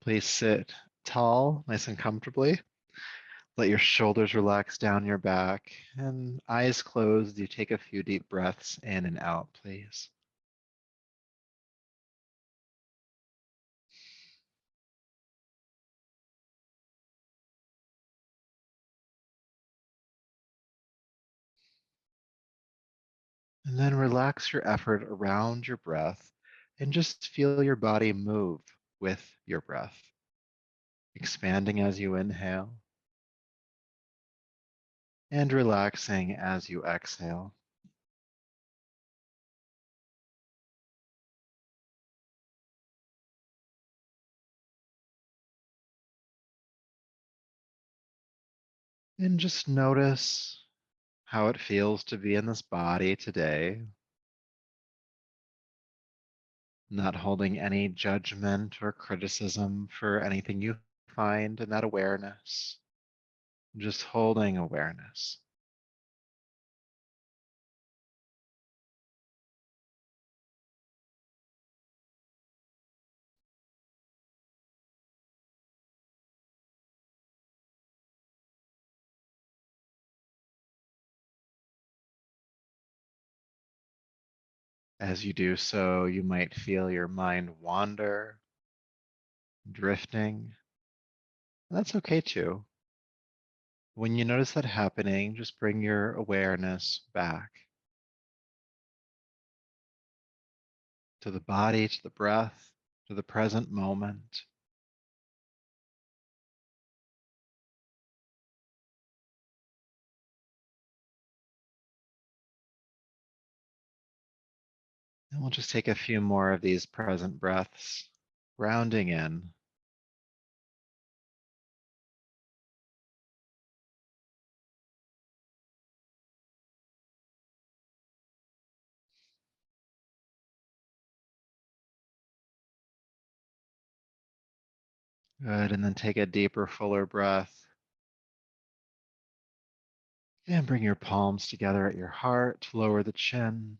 Please sit tall, nice and comfortably. Let your shoulders relax down your back and eyes closed. You take a few deep breaths in and out, please. And then relax your effort around your breath and just feel your body move with your breath, expanding as you inhale and relaxing as you exhale. And just notice how it feels to be in this body today, not holding any judgment or criticism for anything you find in that awareness, just holding awareness. As you do so, you might feel your mind wander, drifting. That's okay too. When you notice that happening, just bring your awareness back to the body, to the breath, to the present moment. And we'll just take a few more of these present breaths, grounding in. Good. And then take a deeper, fuller breath. And bring your palms together at your heart, lower the chin,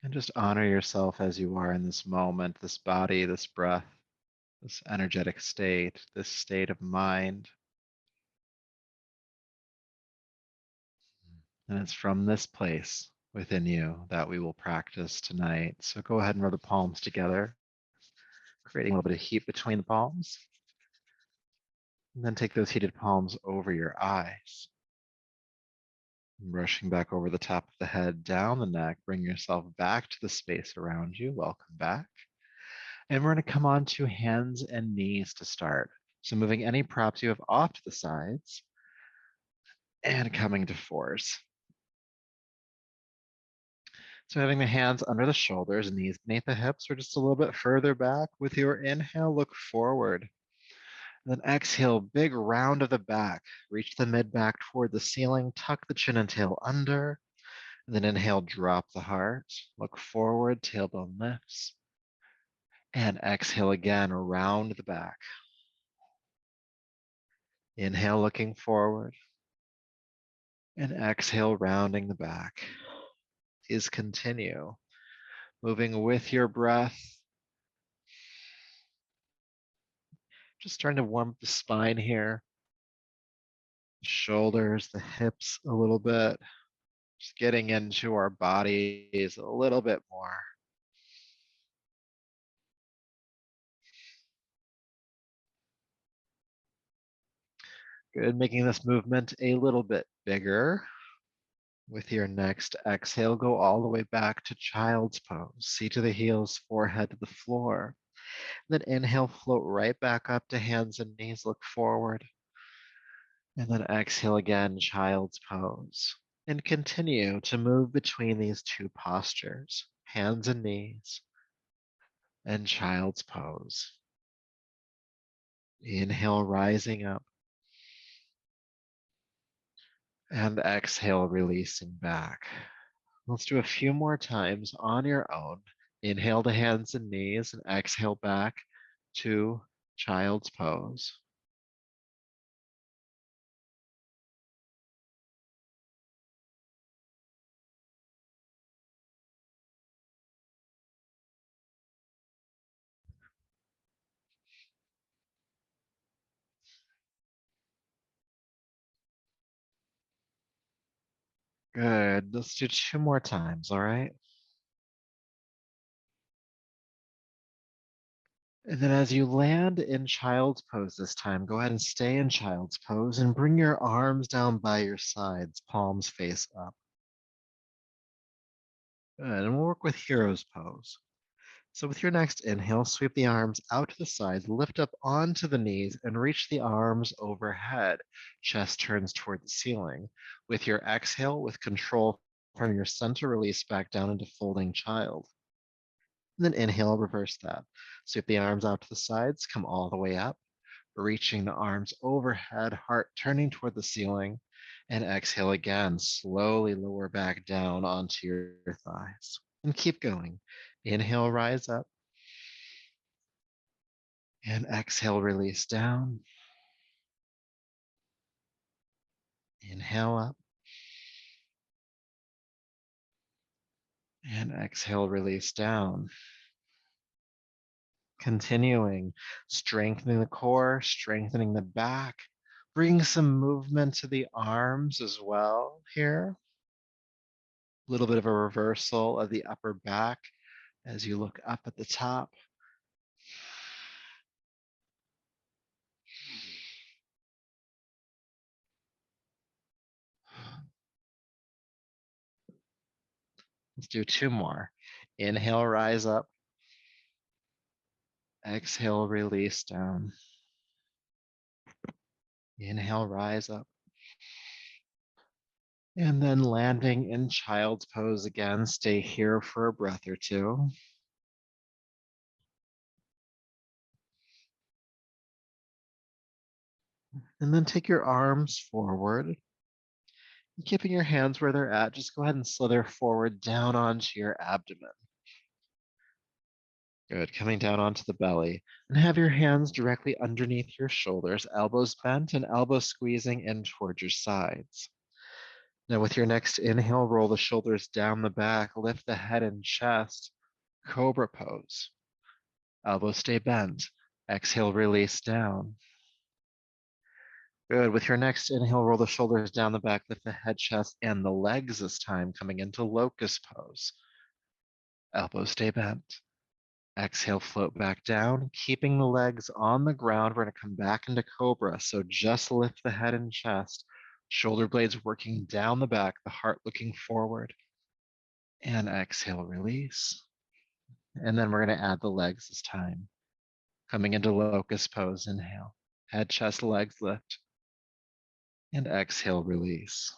and just honor yourself as you are in this moment, this body, this breath, this energetic state, this state of mind. And it's from this place within you that we will practice tonight. So go ahead and rub the palms together, creating a little bit of heat between the palms. And then take those heated palms over your eyes. Brushing back over the top of the head, down the neck, bring yourself back to the space around you. Welcome back. And we're going to come on to hands and knees to start. So moving any props you have off to the sides and coming to fours. So having the hands under the shoulders, knees beneath the hips, or just a little bit further back. With your inhale, look forward. And then exhale, big round of the back. Reach the mid back toward the ceiling, tuck the chin and tail under. And then inhale, drop the heart. Look forward, tailbone lifts. And exhale again, round the back. Inhale, looking forward. And exhale, rounding the back. Is continue. Moving with your breath. Just starting to warm up the spine here. Shoulders, the hips a little bit. Just getting into our bodies a little bit more. Good, making this movement a little bit bigger. With your next exhale, go all the way back to child's pose. Seat to the heels, forehead to the floor. Then inhale, float right back up to hands and knees, look forward. And then exhale again, child's pose. And continue to move between these two postures, hands and knees, and child's pose. Inhale, rising up. And exhale, releasing back. Let's do a few more times on your own. Inhale to hands and knees and exhale back to child's pose. Good. Let's do two more times, all right? And then as you land in child's pose this time, go ahead and stay in child's pose and bring your arms down by your sides, palms face up. Good. And we'll work with hero's pose. So with your next inhale, sweep the arms out to the sides, lift up onto the knees, and reach the arms overhead. Chest turns toward the ceiling. With your exhale, with control from your center, release back down into folding child. And then inhale, reverse that. Sweep the arms out to the sides, come all the way up, reaching the arms overhead, heart turning toward the ceiling. And exhale again, slowly lower back down onto your thighs. And keep going. Inhale, rise up. And exhale, release down. Inhale up. And exhale, release down. Continuing, strengthening the core, strengthening the back. Bring some movement to the arms as well here. A little bit of a reversal of the upper back as you look up at the top. Let's do two more. Inhale, rise up. Exhale, release down. Inhale, rise up. And then landing in child's pose again. Stay here for a breath or two. And then take your arms forward. Keeping your hands where they're at, just go ahead and slither forward down onto your abdomen. Good, coming down onto the belly. And have your hands directly underneath your shoulders, elbows bent and elbows squeezing in towards your sides. Now with your next inhale, roll the shoulders down the back, lift the head and chest, cobra pose. Elbows stay bent. Exhale, release down. Good. With your next inhale, roll the shoulders down the back, lift the head, chest, and the legs this time, coming into locust pose. Elbows stay bent. Exhale, float back down, keeping the legs on the ground. We're going to come back into cobra. So just lift the head and chest, shoulder blades working down the back, the heart looking forward. And exhale, release. And then we're going to add the legs this time. Coming into locust pose, inhale. Head, chest, legs lift. And exhale, release.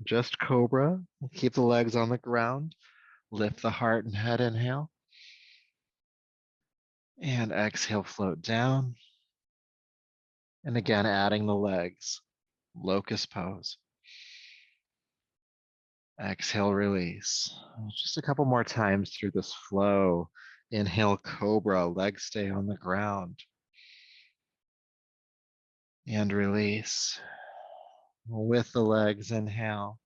Just cobra. Keep the legs on the ground. Lift the heart and head, inhale. And exhale, float down. And again, adding the legs. Locust pose. Exhale, release. Just a couple more times through this flow. Inhale, cobra. Legs stay on the ground. And release. With the legs, inhale.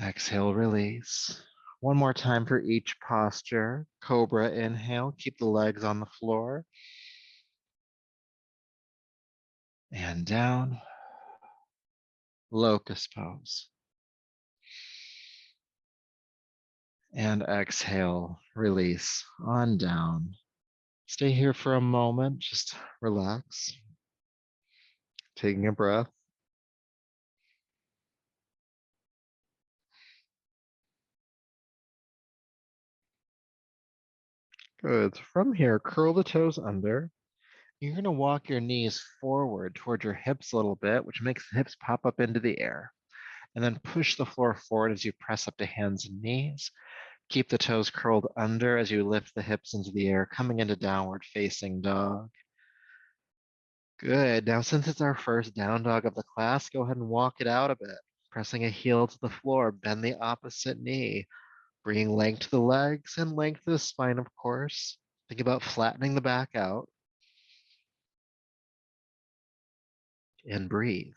Exhale, release. One more time for each posture. Cobra, inhale. Keep the legs on the floor. And down. Locust pose. And exhale, release on down. Stay here for a moment, just relax. Taking a breath. Good. From here, curl the toes under. You're going to walk your knees forward toward your hips a little bit, which makes the hips pop up into the air. And then push the floor forward as you press up to hands and knees. Keep the toes curled under as you lift the hips into the air, coming into downward facing dog. Good. Now, since it's our first down dog of the class, go ahead and walk it out a bit. Pressing a heel to the floor, bend the opposite knee. Bringing length to the legs and length to the spine, of course. Think about flattening the back out. And breathe.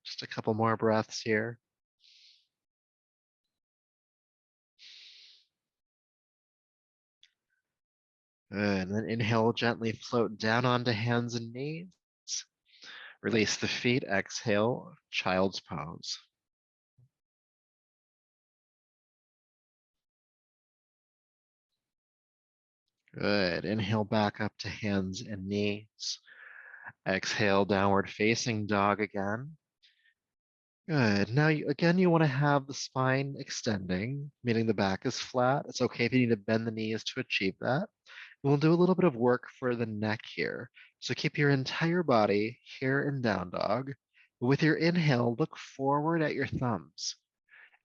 Just Just a couple more breaths here. Good. And then inhale, gently float down onto hands and knees. Release the feet. Exhale, child's pose. Good. Inhale back up to hands and knees. Exhale, downward facing dog again. Good. Now, again, you want to have the spine extending, meaning the back is flat. It's okay if you need to bend the knees to achieve that. We'll do a little bit of work for the neck here. So keep your entire body here in down dog. With your inhale, look forward at your thumbs.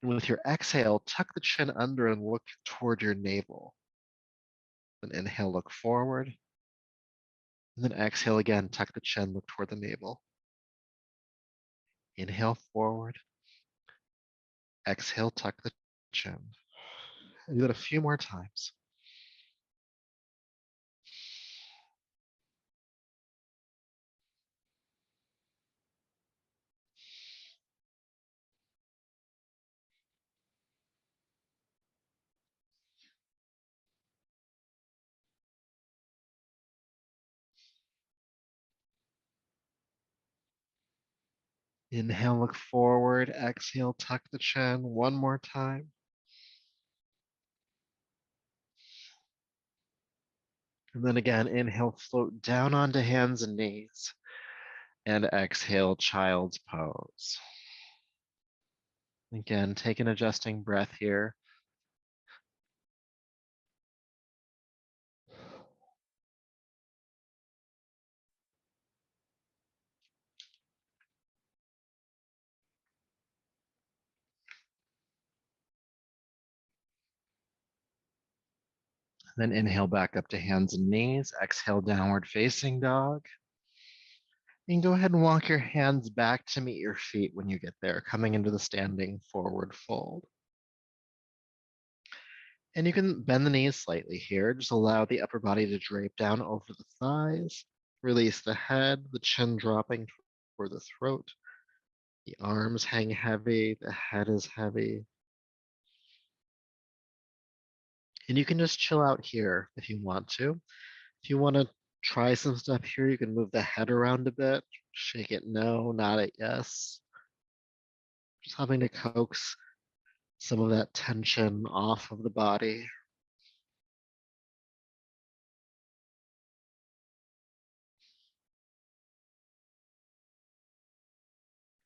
And with your exhale, tuck the chin under and look toward your navel. Then inhale, look forward. And then exhale again, tuck the chin, look toward the navel. Inhale forward. Exhale, tuck the chin. And do that a few more times. Inhale, look forward. Exhale, tuck the chin. One more time. And then again, inhale, float down onto hands and knees. And exhale, child's pose. Again, take an adjusting breath here. Then inhale back up to hands and knees. Exhale, downward facing dog. And go ahead and walk your hands back to meet your feet when you get there, coming into the standing forward fold. And you can bend the knees slightly here. Just allow the upper body to drape down over the thighs. Release the head, the chin dropping toward the throat. The arms hang heavy, the head is heavy. And you can just chill out here if you want to. If you want to try some stuff here, you can move the head around a bit. Shake it no, nod it yes. Just having to coax some of that tension off of the body.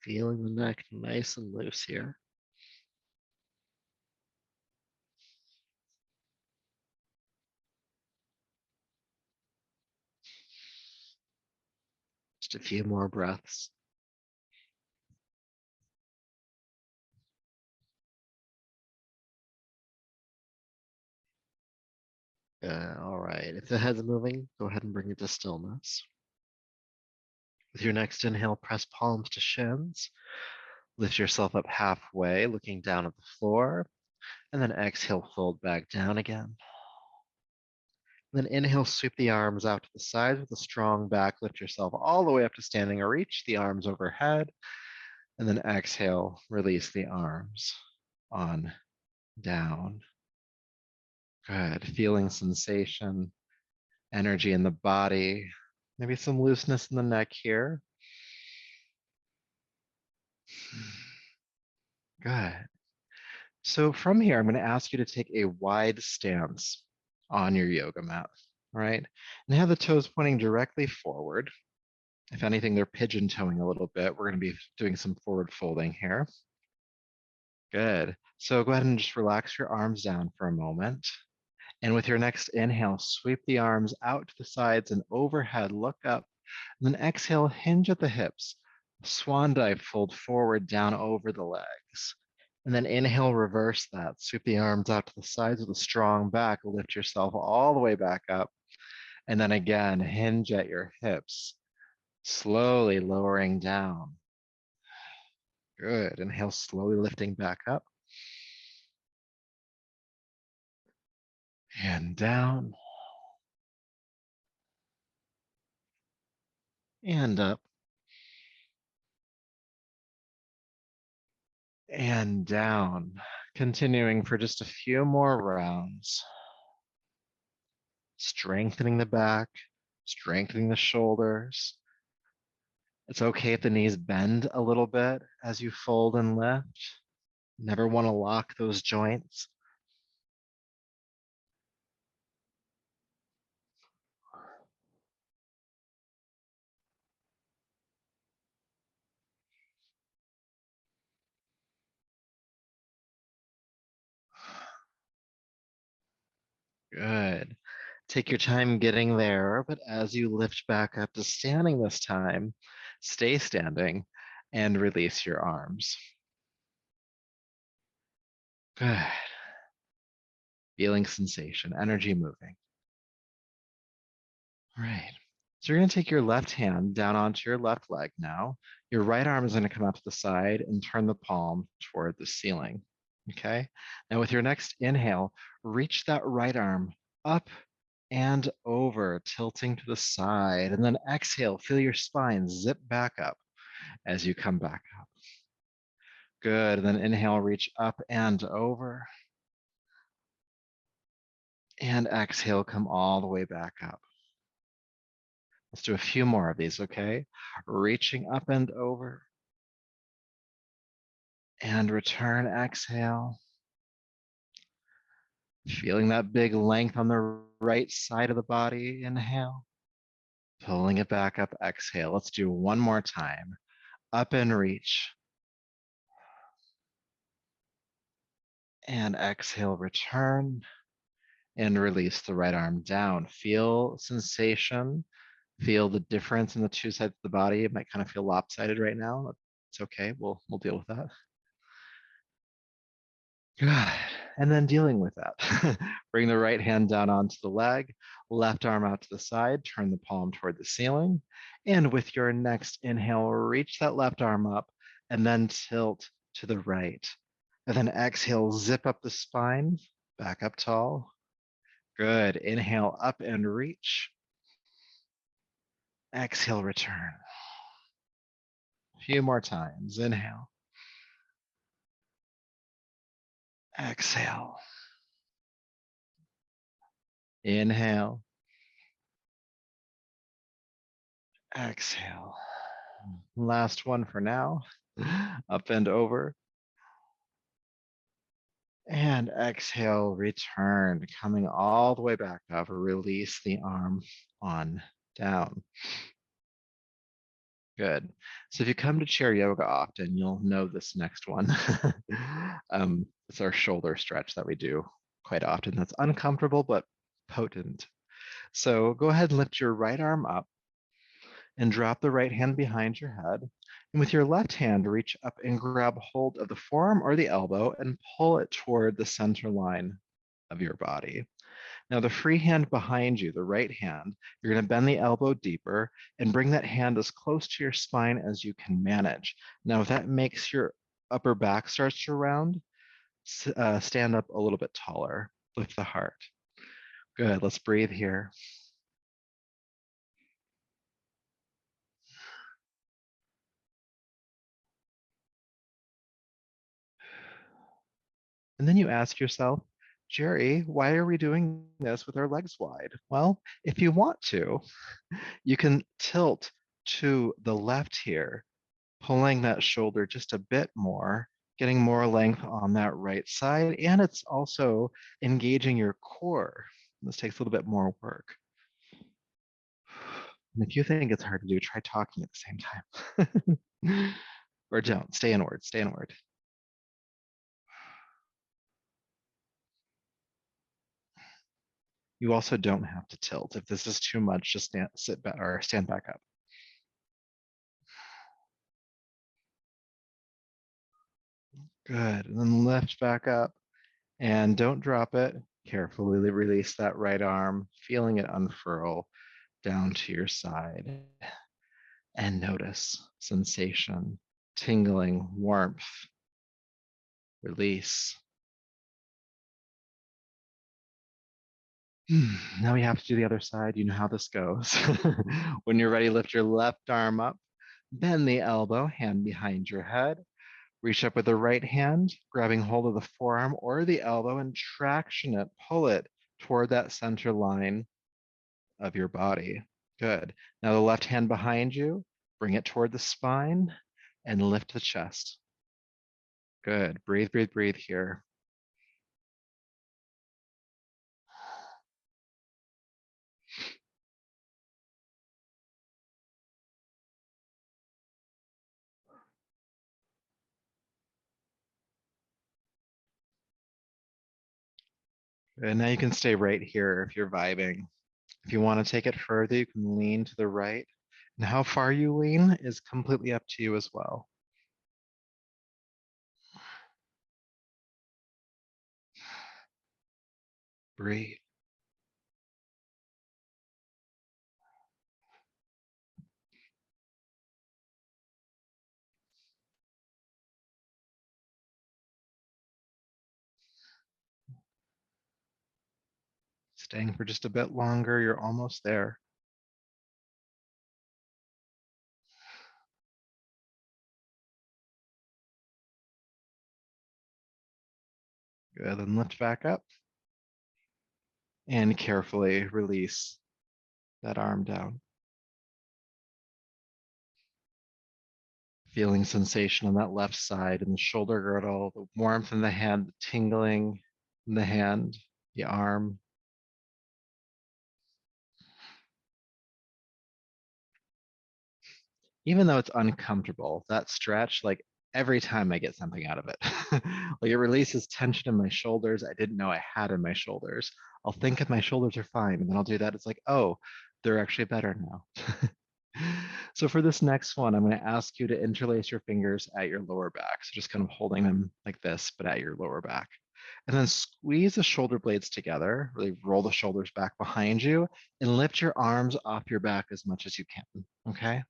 Feeling the neck nice and loose here. Just a few more breaths. All right, if the head's moving, go ahead and bring it to stillness. With your next inhale, press palms to shins. Lift yourself up halfway, looking down at the floor. And then exhale, fold back down again. And then inhale, sweep the arms out to the sides with a strong back. Lift yourself all the way up to standing or reach the arms overhead. And then exhale, release the arms on down. Good. Feeling sensation, energy in the body, maybe some looseness in the neck here. Good. So from here, I'm going to ask you to take a wide stance on your yoga mat, all right? And have the toes pointing directly forward. If anything, they're pigeon toeing a little bit. We're going to be doing some forward folding here. Good. So go ahead and just relax your arms down for a moment. And with your next inhale, sweep the arms out to the sides and overhead, look up. And then exhale, hinge at the hips. Swan dive, fold forward, down over the legs. And then inhale, reverse that. Sweep the arms out to the sides with a strong back. Lift yourself all the way back up. And then again, hinge at your hips. Slowly lowering down. Good. Inhale, slowly lifting back up. And down. And up. and down. Continuing for just a few more rounds. Strengthening the back, strengthening the shoulders. It's okay if the knees bend a little bit as you fold and lift. Never want to lock those joints. Good. Take your time getting there, but as you lift back up to standing this time, stay standing and release your arms. Good. Feeling sensation, energy moving. All right. So you're going to take your left hand down onto your left leg now. Your right arm is going to come out to the side and turn the palm toward the ceiling. Okay. Now with your next inhale, reach that right arm up and over, tilting to the side. And then exhale, feel your spine zip back up as you come back up. Good. And then inhale, reach up and over. And exhale, come all the way back up. Let's do a few more of these, okay? Reaching up and over. And return, exhale. Feeling that big length on the right side of the body, inhale. Pulling it back up, exhale. Let's do one more time. Up and reach. And exhale, return. And release the right arm down. Feel sensation. Feel the difference in the two sides of the body. It might kind of feel lopsided right now. It's okay. We'll deal with that. Good. And then dealing with that. Bring the right hand down onto the leg, left arm out to the side, turn the palm toward the ceiling. And with your next inhale, reach that left arm up and then tilt to the right. And then exhale, zip up the spine, back up tall. Good. Inhale up and reach. Exhale, return. A few more times. Inhale. Exhale. Inhale. Exhale. Last one for now. Up and over. And exhale, return, coming all the way back up. Release the arm on down. Good. So if you come to chair yoga often, you'll know this next one. It's our shoulder stretch that we do quite often. That's uncomfortable, but potent. So go ahead and lift your right arm up and drop the right hand behind your head. And with your left hand, reach up and grab hold of the forearm or the elbow and pull it toward the center line of your body. Now, the free hand behind you, the right hand, you're going to bend the elbow deeper and bring that hand as close to your spine as you can manage. Now, if that makes your upper back starts to round, stand up a little bit taller. Lift the heart. Good. Let's breathe here. And then you ask yourself, Jerry, why are we doing this with our legs wide? Well, if you want to, you can tilt to the left here, pulling that shoulder just a bit more, getting more length on that right side, and it's also engaging your core. This takes a little bit more work. And if you think it's hard to do, try talking at the same time. Or don't, stay inward, stay inward. You also don't have to tilt. If this is too much, just sit back or stand back up. Good. And then lift back up and don't drop it. Carefully release that right arm, feeling it unfurl down to your side. And notice sensation, tingling, warmth, release. Now we have to do the other side. You know how this goes. When you're ready, lift your left arm up, bend the elbow, hand behind your head, Reach up with the right hand, grabbing hold of the forearm or the elbow and traction it, pull it toward that center line of your body. Good. Now the left hand behind you, bring it toward the spine and lift the chest. Good. Breathe, breathe, breathe here. And now you can stay right here if you're vibing. If you want to take it further, you can lean to the right. And how far you lean is completely up to you as well. Breathe. Staying for just a bit longer, you're almost there. Good, then lift back up and carefully release that arm down. Feeling sensation on that left side in the shoulder girdle, the warmth in the hand, the tingling in the hand, the arm. Even though it's uncomfortable, that stretch, like every time I get something out of it, like it releases tension in my shoulders I didn't know I had in my shoulders. I'll think that my shoulders are fine, and then I'll do that. It's like, oh, they're actually better now. So for this next one, I'm going to ask you to interlace your fingers at your lower back. So just kind of holding them like this, but at your lower back. And then squeeze the shoulder blades together, really roll the shoulders back behind you, and lift your arms off your back as much as you can. Okay?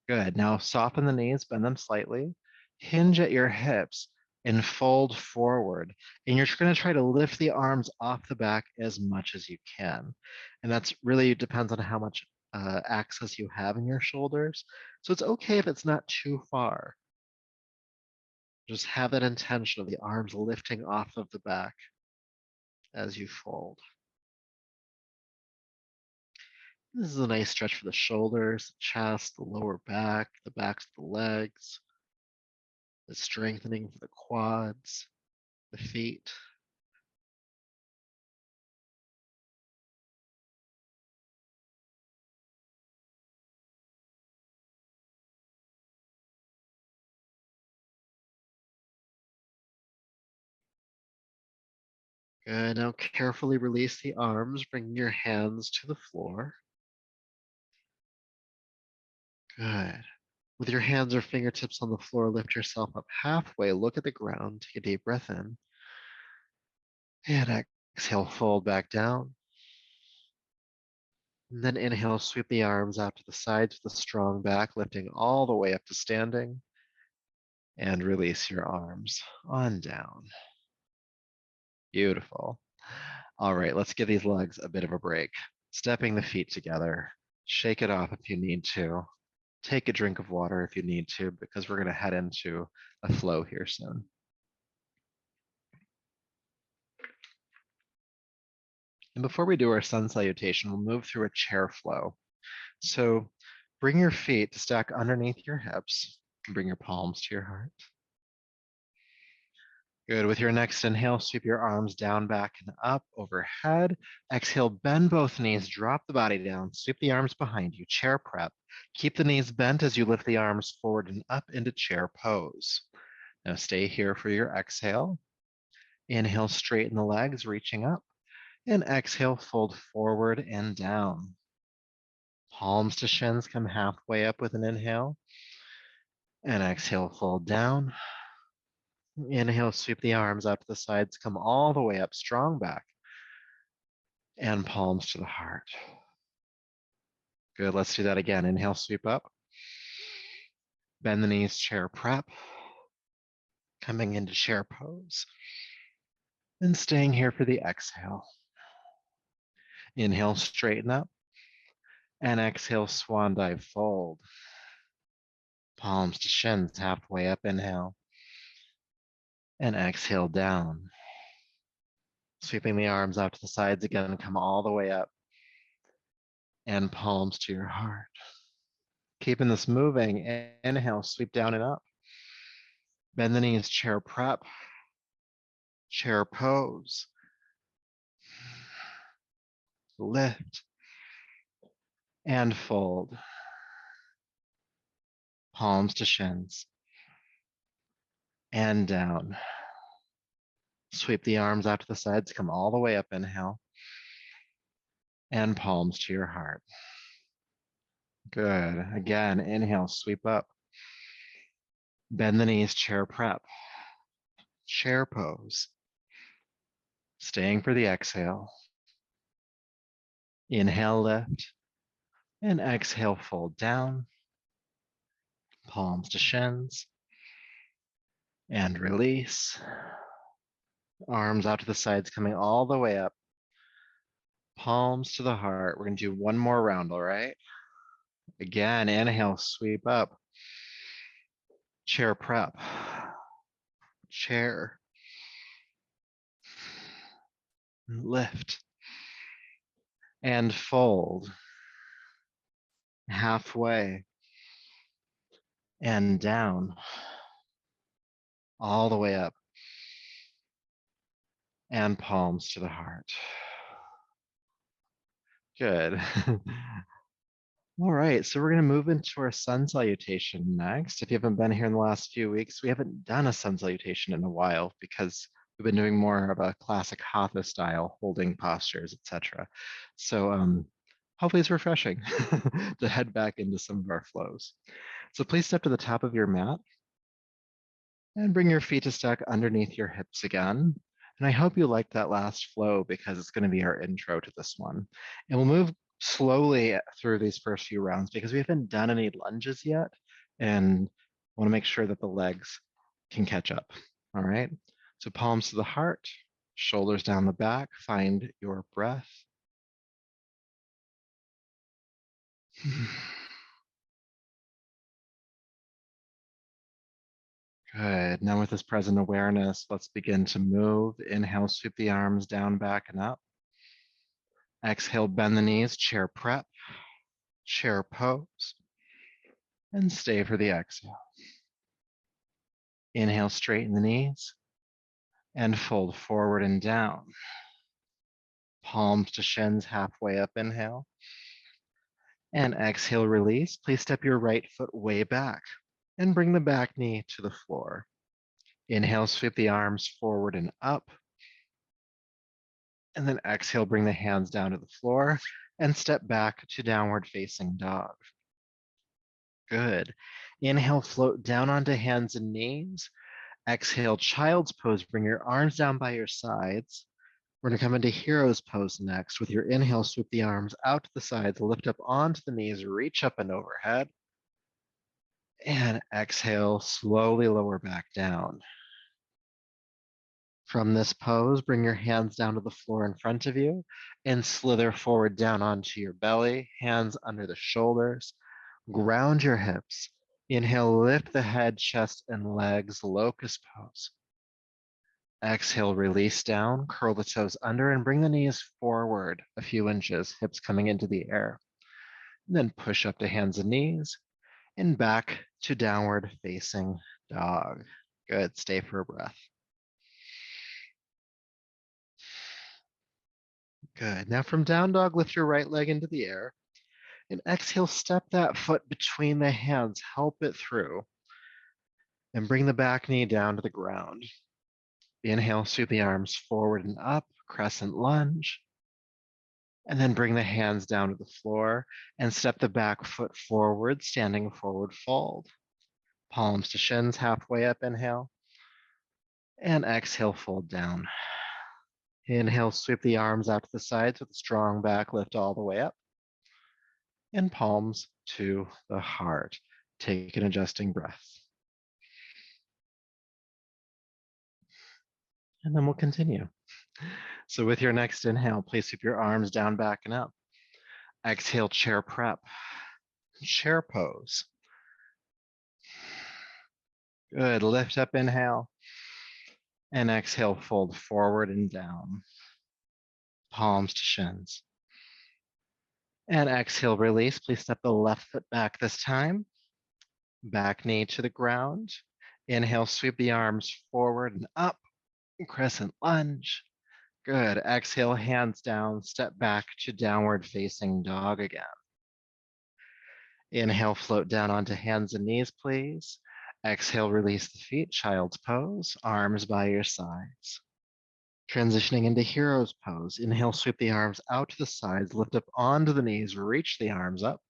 Good. Now soften the knees, bend them slightly, hinge at your hips, and fold forward. And you're going to try to lift the arms off the back as much as you can. And that's really depends on how much access you have in your shoulders. So it's okay if it's not too far. Just have that intention of the arms lifting off of the back as you fold. This is a nice stretch for the shoulders, the chest, the lower back, the backs of the legs. The strengthening for the quads, the feet. Good. Now carefully release the arms, bring your hands to the floor. Good. With your hands or fingertips on the floor, lift yourself up halfway, look at the ground, take a deep breath in. And exhale, fold back down. And then inhale, sweep the arms out to the sides with a strong back, lifting all the way up to standing. And release your arms on down. Beautiful. All right, let's give these legs a bit of a break. Stepping the feet together. Shake it off if you need to. Take a drink of water if you need to, because we're going to head into a flow here soon. And before we do our sun salutation, we'll move through a chair flow. So bring your feet to stack underneath your hips and bring your palms to your heart. Good. With your next inhale, sweep your arms down, back, and up overhead. Exhale, bend both knees, drop the body down, sweep the arms behind you, chair prep. Keep the knees bent as you lift the arms forward and up into chair pose. Now stay here for your exhale. Inhale, straighten the legs, reaching up. And exhale, fold forward and down. Palms to shins, come halfway up with an inhale. And exhale, fold down. Inhale, sweep the arms out to the sides, come all the way up, strong back. And palms to the heart. Good, let's do that again. Inhale, sweep up. Bend the knees, chair prep. Coming into chair pose. And staying here for the exhale. Inhale, straighten up. And exhale, swan dive fold. Palms to shins, halfway up, inhale. And exhale down. Sweeping the arms out to the sides again and come all the way up. And palms to your heart. Keeping this moving. Inhale, sweep down and up. Bend the knees, chair prep. Chair pose. Lift. And fold. Palms to shins. And down. Sweep the arms out to the sides, come all the way up, inhale. And palms to your heart. Good. Again, inhale, sweep up. Bend the knees, chair prep. Chair pose. Staying for the exhale. Inhale, lift. And exhale, fold down. Palms to shins. And release. Arms out to the sides, coming all the way up. Palms to the heart. We're going to do one more round, all right? Again, inhale, sweep up. Chair prep. Chair. Lift. And fold. Halfway. And down. All the way up. And palms to the heart. Good. All right, so we're going to move into our sun salutation next. If you haven't been here in the last few weeks, we haven't done a sun salutation in a while because we've been doing more of a classic Hatha style, holding postures, etc. So hopefully it's refreshing to head back into some of our flows. So please step to the top of your mat and bring your feet to stack underneath your hips again. And I hope you liked that last flow because it's going to be our intro to this one. And we'll move slowly through these first few rounds because we haven't done any lunges yet. And I want to make sure that the legs can catch up. All right. So palms to the heart, shoulders down the back. Find your breath. Good. Now with this present awareness, let's begin to move. Inhale, sweep the arms down, back, and up. Exhale, bend the knees, chair prep, chair pose, and stay for the exhale. Inhale, straighten the knees, and fold forward and down. Palms to shins, halfway up, inhale. And exhale, release. Please step your right foot way back and bring the back knee to the floor. Inhale, sweep the arms forward and up. And then exhale, bring the hands down to the floor and step back to downward facing dog. Good. Inhale, float down onto hands and knees. Exhale, child's pose. Bring your arms down by your sides. We're going to come into hero's pose next. With your inhale, sweep the arms out to the sides, lift up onto the knees, reach up and overhead. And exhale, slowly lower back down. From this pose, bring your hands down to the floor in front of you and slither forward down onto your belly, hands under the shoulders. Ground your hips. Inhale, lift the head, chest, and legs, locust pose. Exhale, release down, curl the toes under, and bring the knees forward a few inches, hips coming into the air. And then push up to hands and knees, and back to downward facing dog. Good, stay for a breath. Good, now from down dog, lift your right leg into the air. And exhale, step that foot between the hands, help it through. And bring the back knee down to the ground. Inhale, sweep the arms forward and up, crescent lunge. And then bring the hands down to the floor and step the back foot forward, standing forward fold. Palms to shins, halfway up, inhale. And exhale, fold down. Inhale, sweep the arms out to the sides with a strong back lift all the way up. And palms to the heart. Take an adjusting breath. And then we'll continue. So with your next inhale, please sweep your arms down, back, and up. Exhale, chair prep. Chair pose. Good, lift up, inhale. And exhale, fold forward and down, palms to shins. And exhale, release. Please step the left foot back this time. Back knee to the ground. Inhale, sweep the arms forward and up. Crescent lunge. Good. Exhale, hands down. Step back to downward facing dog again. Inhale, float down onto hands and knees, please. Exhale, release the feet, child's pose, arms by your sides. Transitioning into hero's pose. Inhale, sweep the arms out to the sides, lift up onto the knees, reach the arms up.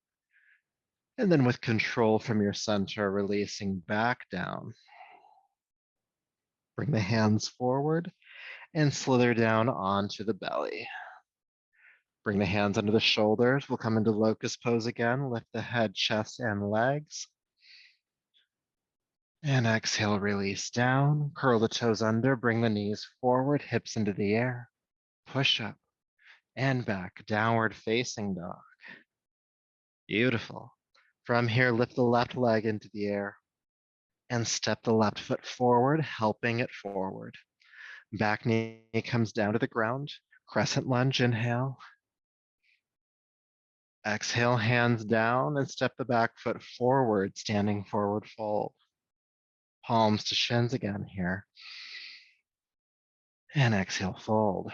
And then with control from your center, releasing back down. Bring the hands forward and slither down onto the belly. Bring the hands under the shoulders. We'll come into locust pose again. Lift the head, chest, and legs. And exhale, release down. Curl the toes under. Bring the knees forward, hips into the air. Push up and back. Downward facing dog. Beautiful. From here, lift the left leg into the air and step the left foot forward, helping it forward. Back knee comes down to the ground. Crescent lunge, inhale. Exhale, hands down and step the back foot forward, standing forward fold. Palms to shins again here. And exhale, fold.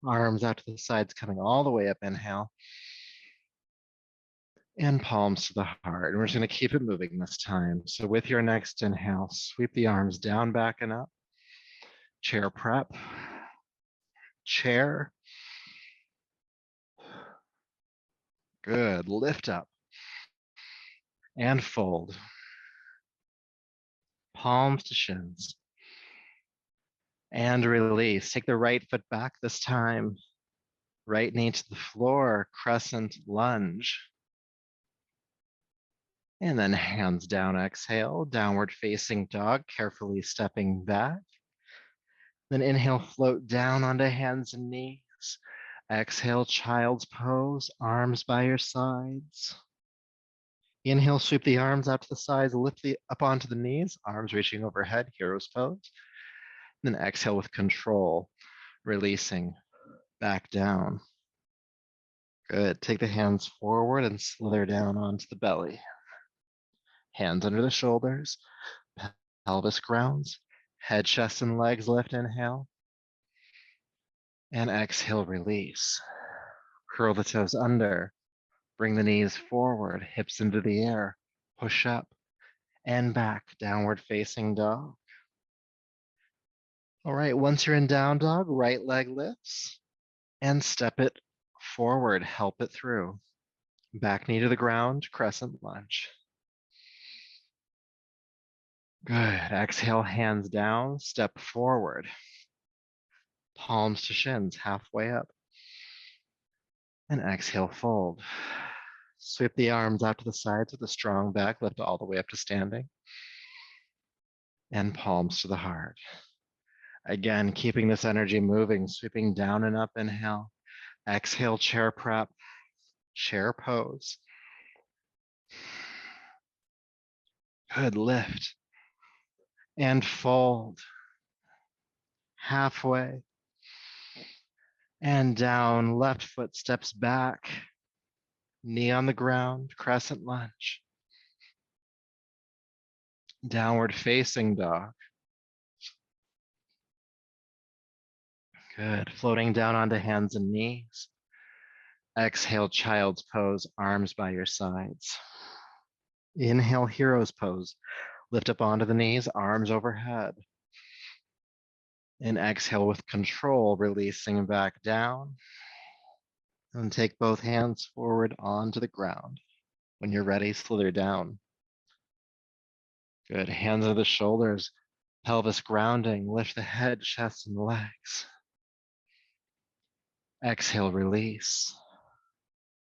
Arms out to the sides, coming all the way up, inhale. And palms to the heart. And we're just going to keep it moving this time. So with your next inhale, sweep the arms down, back, and up. Chair prep. Chair. Good. Lift up. And fold. Palms to shins. And release. Take the right foot back this time. Right knee to the floor. Crescent lunge. And then hands down, exhale. Downward facing dog, carefully stepping back. Then inhale, float down onto hands and knees. Exhale, child's pose, arms by your sides. Inhale, sweep the arms out to the sides, lift up onto the knees, arms reaching overhead, hero's pose. Then exhale with control, releasing back down. Good. Take the hands forward and slither down onto the belly. Hands under the shoulders, pelvis grounds, head, chest, and legs lift, inhale. And exhale, release. Curl the toes under. Bring the knees forward, hips into the air. Push up and back, downward facing dog. All right, once you're in down dog, right leg lifts and step it forward, help it through. Back knee to the ground, crescent lunge. Good. Exhale, hands down, step forward. Palms to shins, halfway up. And exhale, fold. Sweep the arms out to the sides with a strong back, lift all the way up to standing. And palms to the heart. Again, keeping this energy moving, sweeping down and up, inhale. Exhale, chair prep, chair pose. Good, lift. And fold. Halfway. And down, left foot steps back. Knee on the ground, crescent lunge. Downward facing dog. Good, floating down onto hands and knees. Exhale, child's pose, arms by your sides. Inhale, hero's pose. Lift up onto the knees, arms overhead. And exhale with control, releasing back down. And take both hands forward onto the ground. When you're ready, slither down. Good, hands under the shoulders, pelvis grounding, lift the head, chest, and legs. Exhale, release.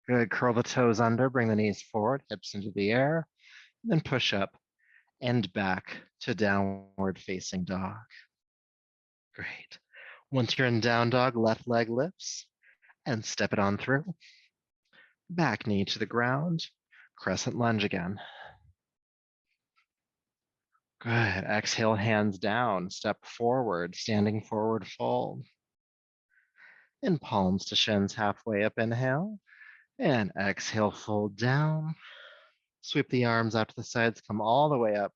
Good, curl the toes under, bring the knees forward, hips into the air, then push up and back to downward facing dog. Great. Once you're in down dog, left leg lifts and step it on through. Back knee to the ground, crescent lunge again. Good. Exhale, hands down, step forward, standing forward fold. And palms to shins halfway up, inhale. And exhale, fold down. Sweep the arms out to the sides, come all the way up.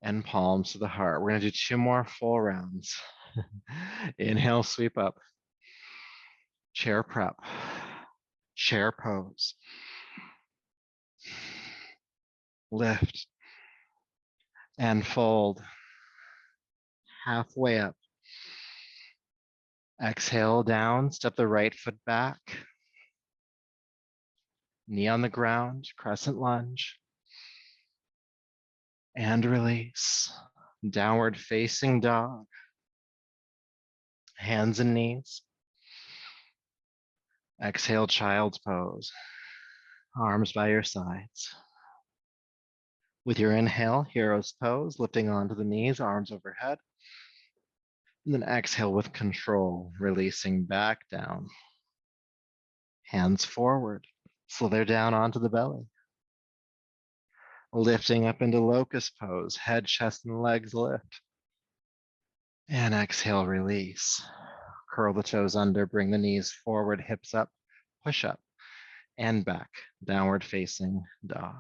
And palms to the heart. We're gonna do 2 more full rounds. Inhale, sweep up. Chair prep. Chair pose. Lift. And fold. Halfway up. Exhale down, step the right foot back. Knee on the ground, crescent lunge. And release. Downward facing dog. Hands and knees. Exhale, child's pose. Arms by your sides. With your inhale, hero's pose, lifting onto the knees, arms overhead. And then exhale with control, releasing back down. Hands forward, slither down onto the belly. Lifting up into locust pose, head, chest, and legs lift. And exhale, release. Curl the toes under, bring the knees forward, hips up, push up, and back, downward facing dog.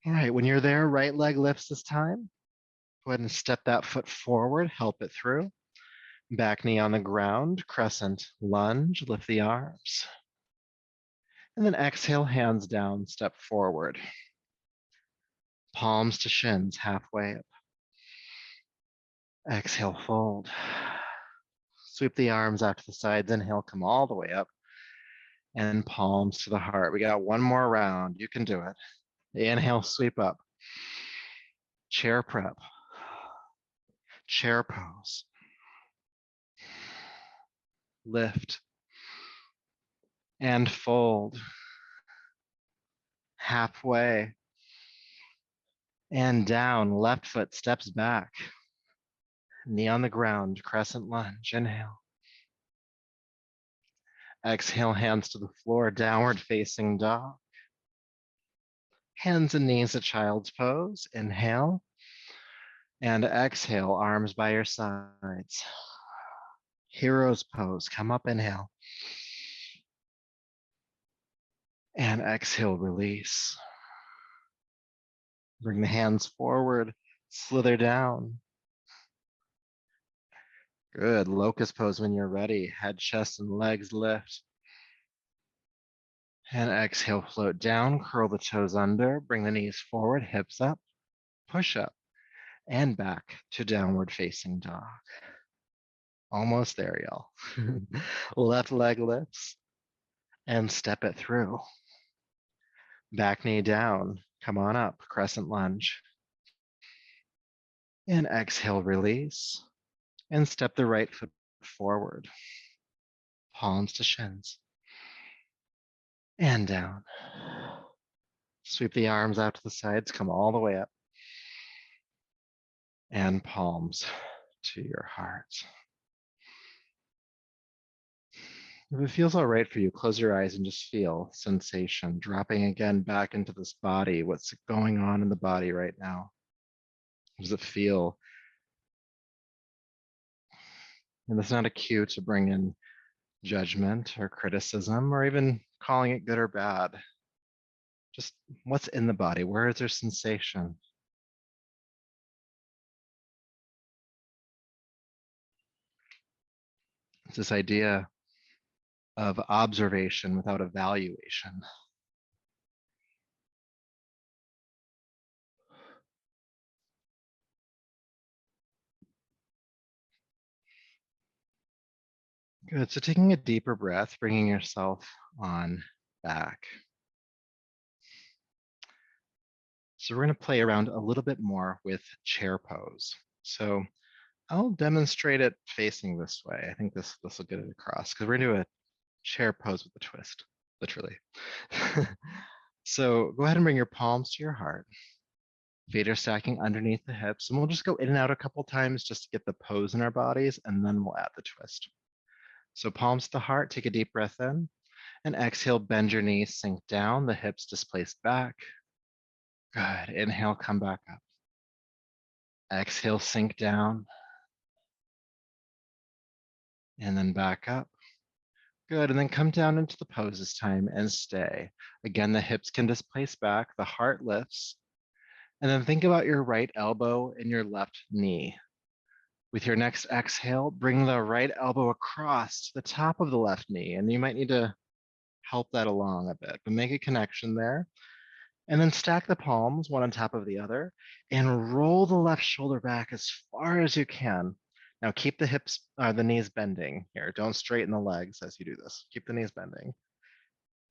All right, when you're there, right leg lifts this time. Go ahead and step that foot forward, help it through. Back knee on the ground, crescent lunge, lift the arms. And then exhale, hands down, step forward. Palms to shins, halfway up. Exhale, fold. Sweep the arms out to the sides, inhale, come all the way up. And palms to the heart. We got 1 more round, you can do it. Inhale, sweep up. Chair prep. Chair pose. Lift. And fold. Halfway. And down, left foot steps back. Knee on the ground, crescent lunge, inhale. Exhale, hands to the floor, downward facing dog. Hands and knees at child's pose, inhale. And exhale, arms by your sides. Hero's pose, come up, inhale. And exhale, release. Bring the hands forward, slither down. Good, locust pose when you're ready. Head, chest, and legs lift. And exhale, float down, curl the toes under, bring the knees forward, hips up, push up, and back to downward facing dog. Almost there, y'all. Left leg lifts, and step it through. Back knee down, come on up, crescent lunge. And exhale, release, and step the right foot forward. Palms to shins. And down. Sweep the arms out to the sides, come all the way up. And palms to your heart. If it feels all right for you, close your eyes and just feel sensation, dropping again back into this body. What's going on in the body right now? How does it feel? And it's not a cue to bring in judgment or criticism or even calling it good or bad. Just what's in the body? Where is there sensation? It's this idea of observation without evaluation. Good. So taking a deeper breath, bringing yourself on back. So we're going to play around a little bit more with chair pose. So I'll demonstrate it facing this way. I think this will get it across because we're going to do a chair pose with a twist, literally. So go ahead and bring your palms to your heart. Feet are stacking underneath the hips, and we'll just go in and out a couple times just to get the pose in our bodies, and then we'll add the twist. So palms to the heart, take a deep breath in, and exhale, bend your knees, sink down, the hips displaced back. Good. Inhale, come back up. Exhale, sink down. And then back up. Good. And then come down into the pose this time and stay. Again, the hips can displace back, the heart lifts. And then think about your right elbow and your left knee. With your next exhale, bring the right elbow across to the top of the left knee. And you might need to help that along a bit, but make a connection there. And then stack the palms one on top of the other and roll the left shoulder back as far as you can. Now keep the hips, the knees bending here. Don't straighten the legs as you do this. Keep the knees bending.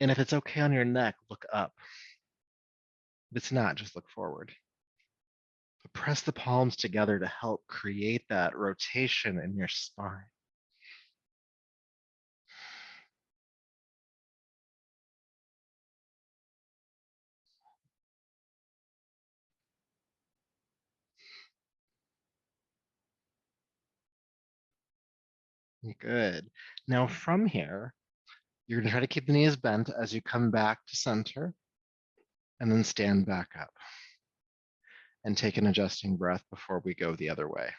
And if it's okay on your neck, look up. If it's not, just look forward. But press the palms together to help create that rotation in your spine. Good. Now from here, you're going to try to keep the knees bent as you come back to center and then stand back up and take an adjusting breath before we go the other way.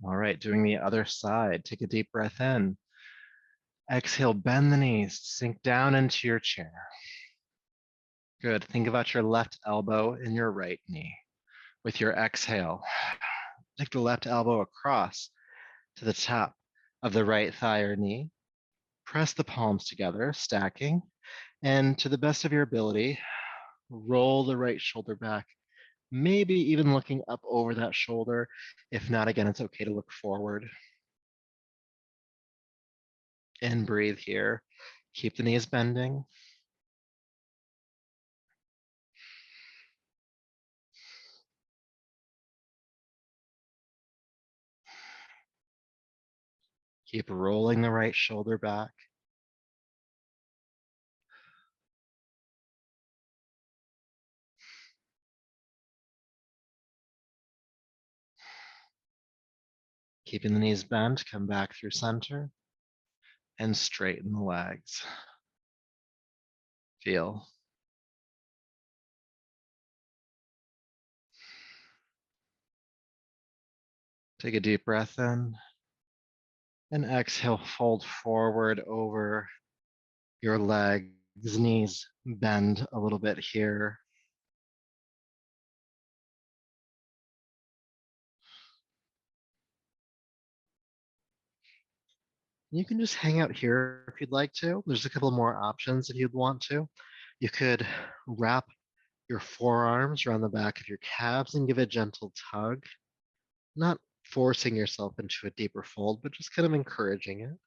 All right, doing the other side. Take a deep breath in. Exhale, bend the knees, sink down into your chair. Good. Think about your left elbow and your right knee. With your exhale, take the left elbow across to the top of the right thigh or knee. Press the palms together, stacking, and to the best of your ability, roll the right shoulder back, maybe even looking up over that shoulder. If not, again, it's okay to look forward. And breathe here. Keep the knees bending. Keep rolling the right shoulder back. Keeping the knees bent, come back through center and straighten the legs. Feel. Take a deep breath in and exhale, fold forward over your legs, knees bend a little bit here. You can just hang out here if you'd like to. There's a couple more options if you'd want to. You could wrap your forearms around the back of your calves and give a gentle tug, not forcing yourself into a deeper fold, but just kind of encouraging it.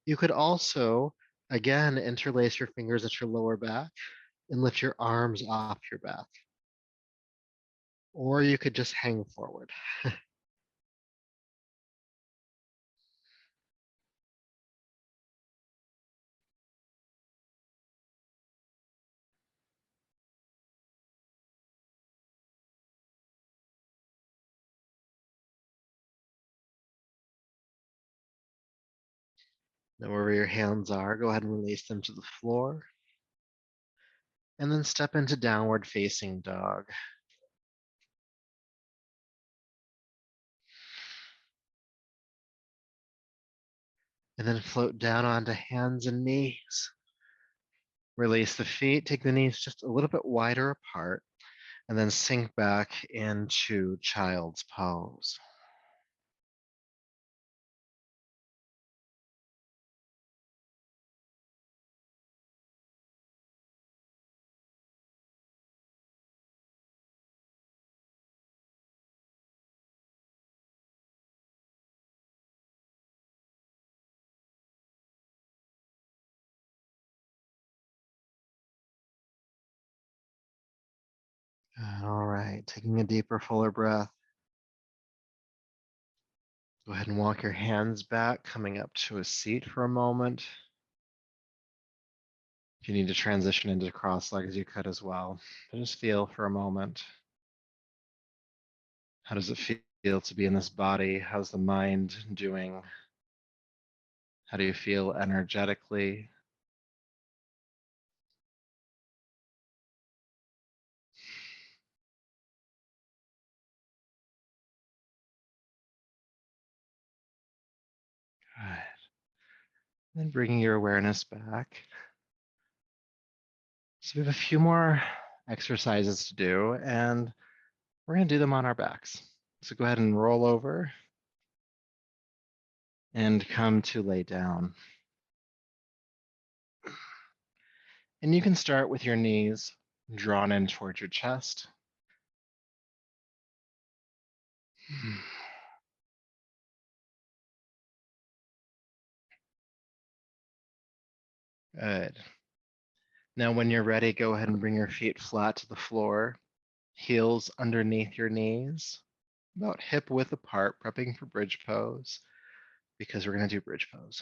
You could also, again, interlace your fingers at your lower back and lift your arms off your back. Or you could just hang forward. Now, wherever your hands are, go ahead and release them to the floor. And then step into downward facing dog. And then float down onto hands and knees. Release the feet, take the knees just a little bit wider apart, and then sink back into child's pose. All right, taking a deeper, fuller breath. Go ahead and walk your hands back, coming up to a seat for a moment. If you need to transition into cross legs, you could as well. But just feel for a moment. How does it feel to be in this body? How's the mind doing? How do you feel energetically? Good. Then bringing your awareness back. So we have a few more exercises to do, and we're going to do them on our backs. So go ahead and roll over and come to lay down. And you can start with your knees drawn in towards your chest. Good. Now, when you're ready, go ahead and bring your feet flat to the floor, heels underneath your knees, about hip width apart, prepping for bridge pose, because we're going to do bridge pose.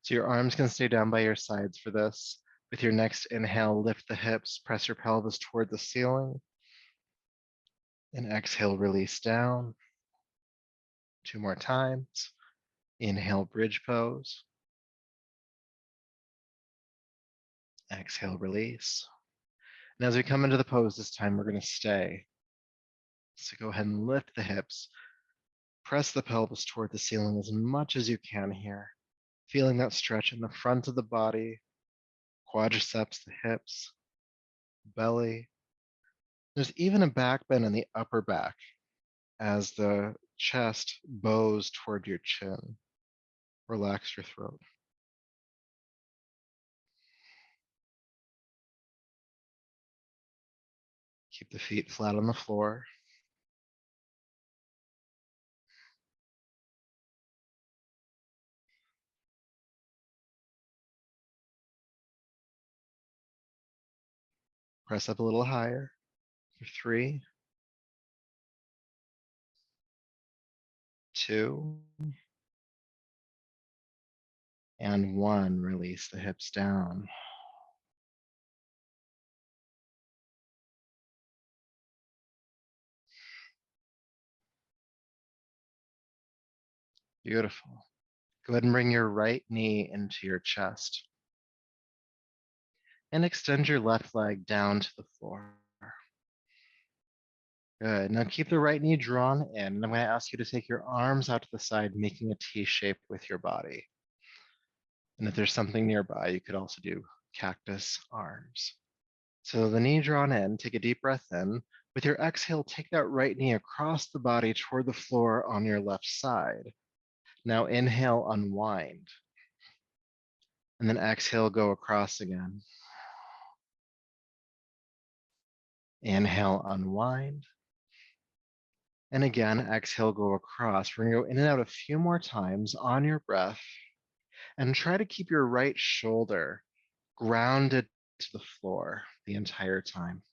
So your arms can stay down by your sides for this. With your next inhale, lift the hips, press your pelvis toward the ceiling, and exhale, release down. 2 more times. Inhale, bridge pose. Exhale, release. And as we come into the pose this time, we're going to stay. So go ahead and lift the hips, press the pelvis toward the ceiling as much as you can here, feeling that stretch in the front of the body, quadriceps, the hips, belly. There's even a back bend in the upper back as the chest bows toward your chin. Relax your throat. Keep the feet flat on the floor. Press up a little higher for 3, 2, and 1. Release the hips down. Beautiful. Go ahead and bring your right knee into your chest and extend your left leg down to the floor. Good. Now keep the right knee drawn in. And I'm going to ask you to take your arms out to the side, making a T shape with your body. And if there's something nearby, you could also do cactus arms. So the knee drawn in, take a deep breath in. With your exhale, take that right knee across the body toward the floor on your left side. Now inhale, unwind. And then exhale, go across again. Inhale, unwind. And again, exhale, go across. We're going to go in and out a few more times on your breath. And try to keep your right shoulder grounded to the floor the entire time.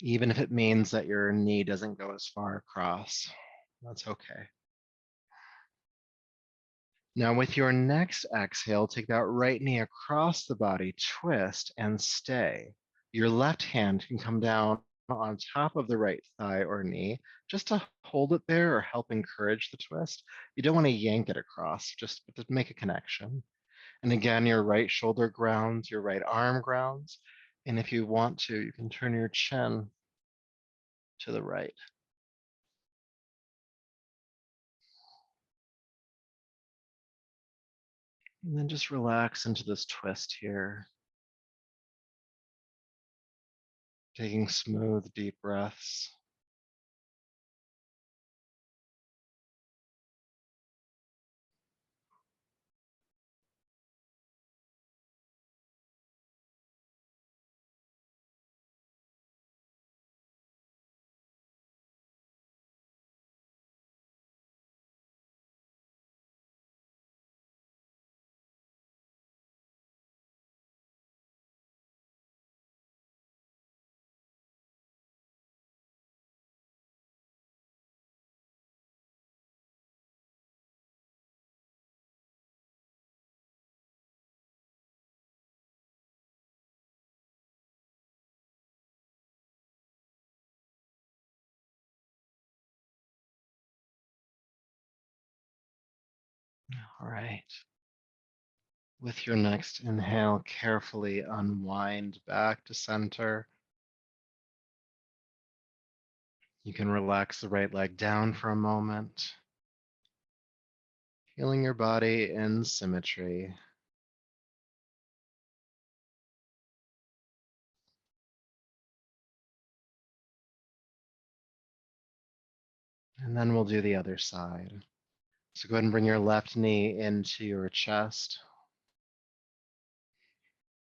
Even if it means that your knee doesn't go as far across, that's okay. Now with your next exhale, take that right knee across the body, twist and stay. Your left hand can come down on top of the right thigh or knee just to hold it there or help encourage the twist. You don't want to yank it across, just to make a connection. And again, your right shoulder grounds, your right arm grounds. And if you want to, you can turn your chin to the right. And then just relax into this twist here, taking smooth, deep breaths. All right. With your next inhale, carefully unwind back to center. You can relax the right leg down for a moment, feeling your body in symmetry. And then we'll do the other side. So go ahead and bring your left knee into your chest.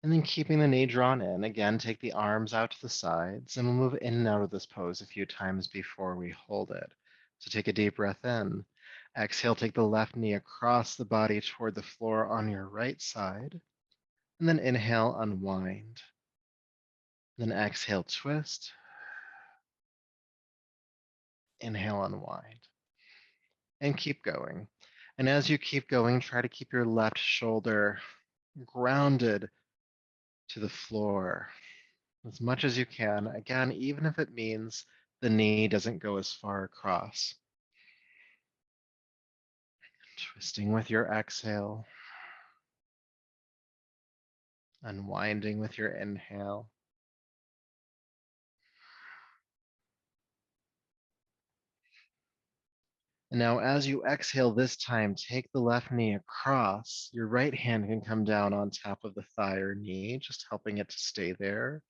And then keeping the knee drawn in, again, take the arms out to the sides, and we'll move in and out of this pose a few times before we hold it. So take a deep breath in. Exhale, take the left knee across the body toward the floor on your right side. And then inhale, unwind. Then exhale, twist. Inhale, unwind. And keep going. And as you keep going, try to keep your left shoulder grounded to the floor as much as you can. Again, even if it means the knee doesn't go as far across. Twisting with your exhale, unwinding with your inhale. And now, as you exhale this time, take the left knee across. Your right hand can come down on top of the thigh or knee, just helping it to stay there.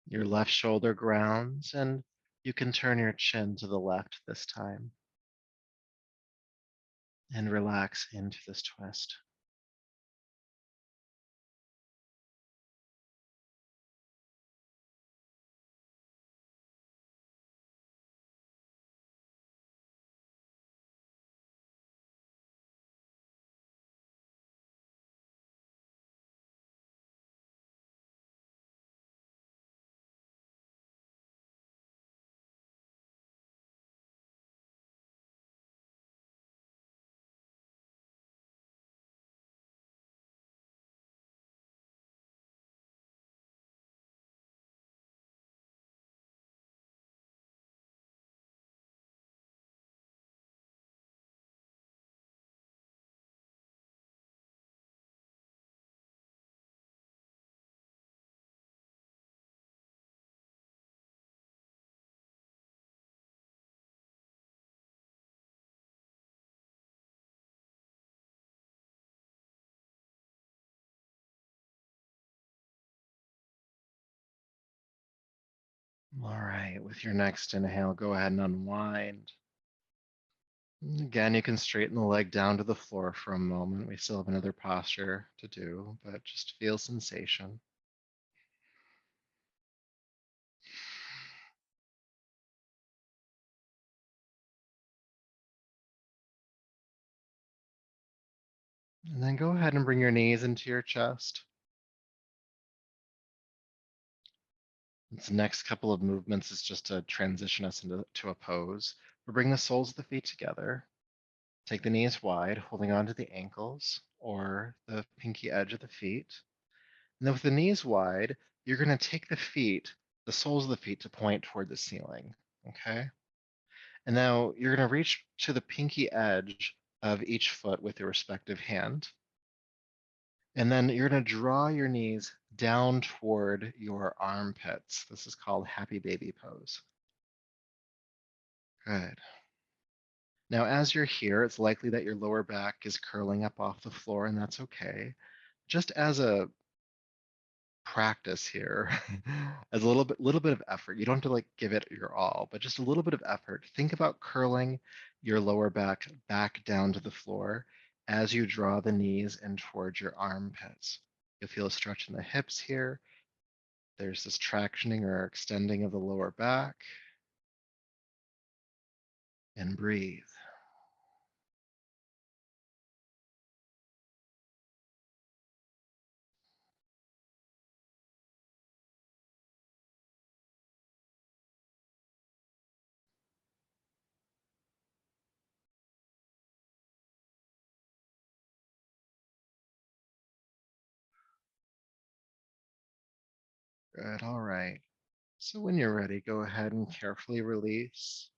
Your left shoulder grounds, and you can turn your chin to the left this time and relax into this twist. All right, with your next inhale, go ahead and unwind. Again, you can straighten the leg down to the floor for a moment. We still have another posture to do, but just feel sensation. And then go ahead and bring your knees into your chest. This next couple of movements is just to transition us into a pose. We'll bring the soles of the feet together. Take the knees wide, holding onto the ankles or the pinky edge of the feet. And then with the knees wide, you're going to take the feet, the soles of the feet, to point toward the ceiling. Okay? And now you're going to reach to the pinky edge of each foot with your respective hand. And then you're going to draw your knees down toward your armpits. This is called happy baby pose. Good. Now, as you're here, it's likely that your lower back is curling up off the floor, and that's okay. Just as a practice here, as a little bit of effort. You don't have to like give it your all, but just a little bit of effort. Think about curling your lower back down to the floor as you draw the knees in towards your armpits. You'll feel a stretch in the hips here. There's this tractioning or extending of the lower back. And breathe. Good. All right. So when you're ready, go ahead and carefully release.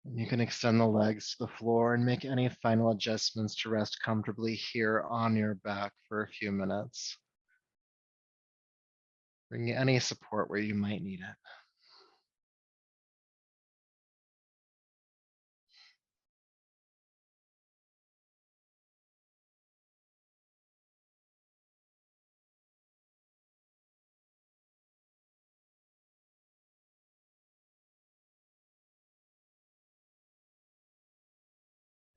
You can extend the legs to the floor and make any final adjustments to rest comfortably here on your back for a few minutes. Bring any support where you might need it.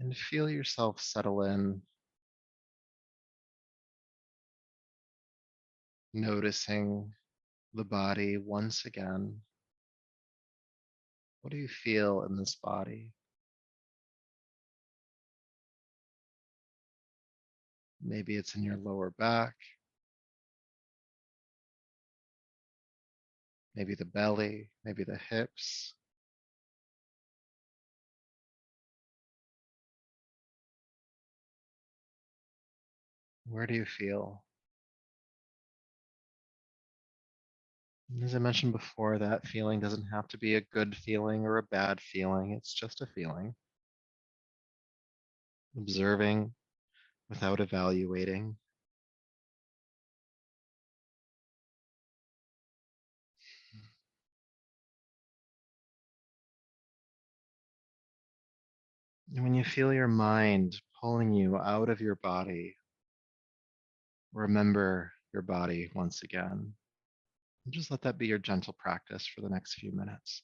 And feel yourself settle in, noticing the body once again. What do you feel in this body? Maybe it's in your lower back, maybe the belly, maybe the hips. Where do you feel? As I mentioned before, that feeling doesn't have to be a good feeling or a bad feeling. It's just a feeling. Observing without evaluating. And when you feel your mind pulling you out of your body, remember your body once again. And just let that be your gentle practice for the next few minutes.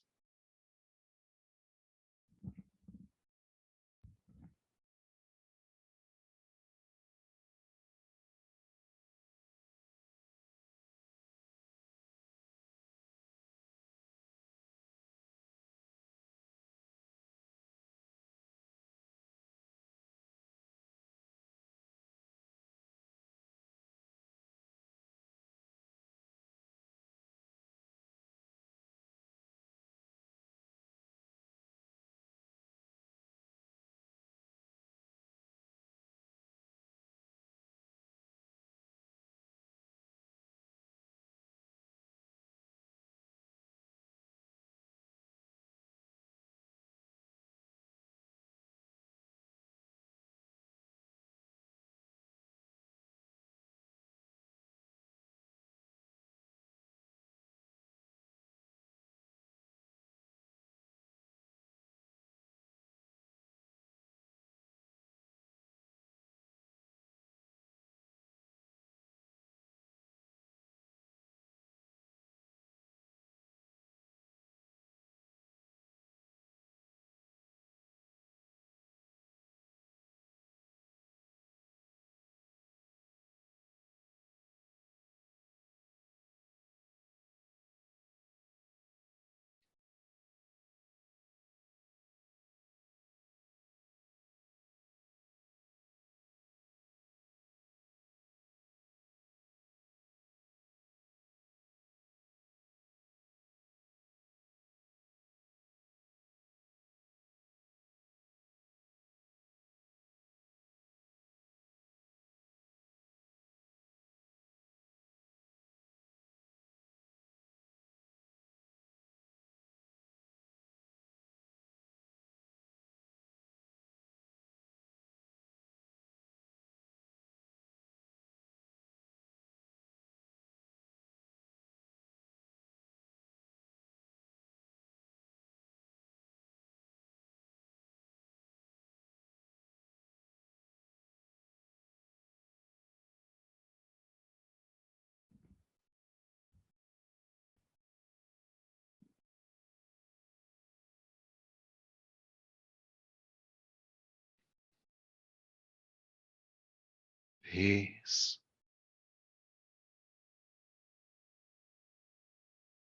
Peace,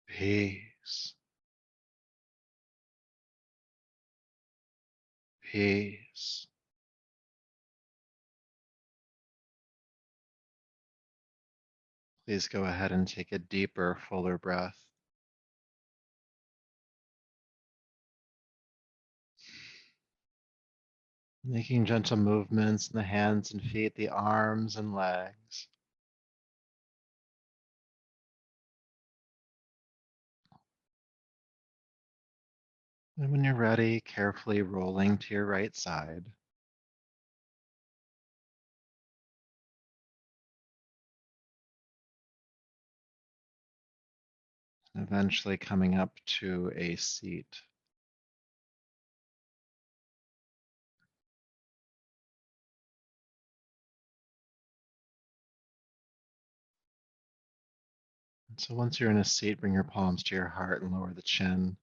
peace, peace. Please go ahead and take a deeper, fuller breath. Making gentle movements in the hands and feet, the arms and legs. And when you're ready, carefully rolling to your right side. Eventually coming up to a seat. And so once you're in a seat, bring your palms to your heart and lower the chin.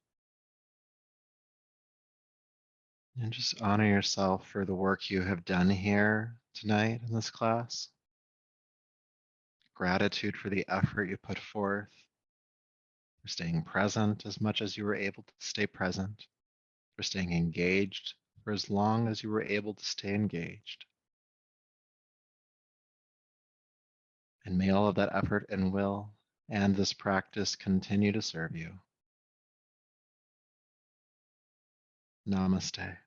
And just honor yourself for the work you have done here tonight in this class. Gratitude for the effort you put forth, for staying present as much as you were able to stay present, for staying engaged for as long as you were able to stay engaged. And may all of that effort and will and this practice continue to serve you. Namaste.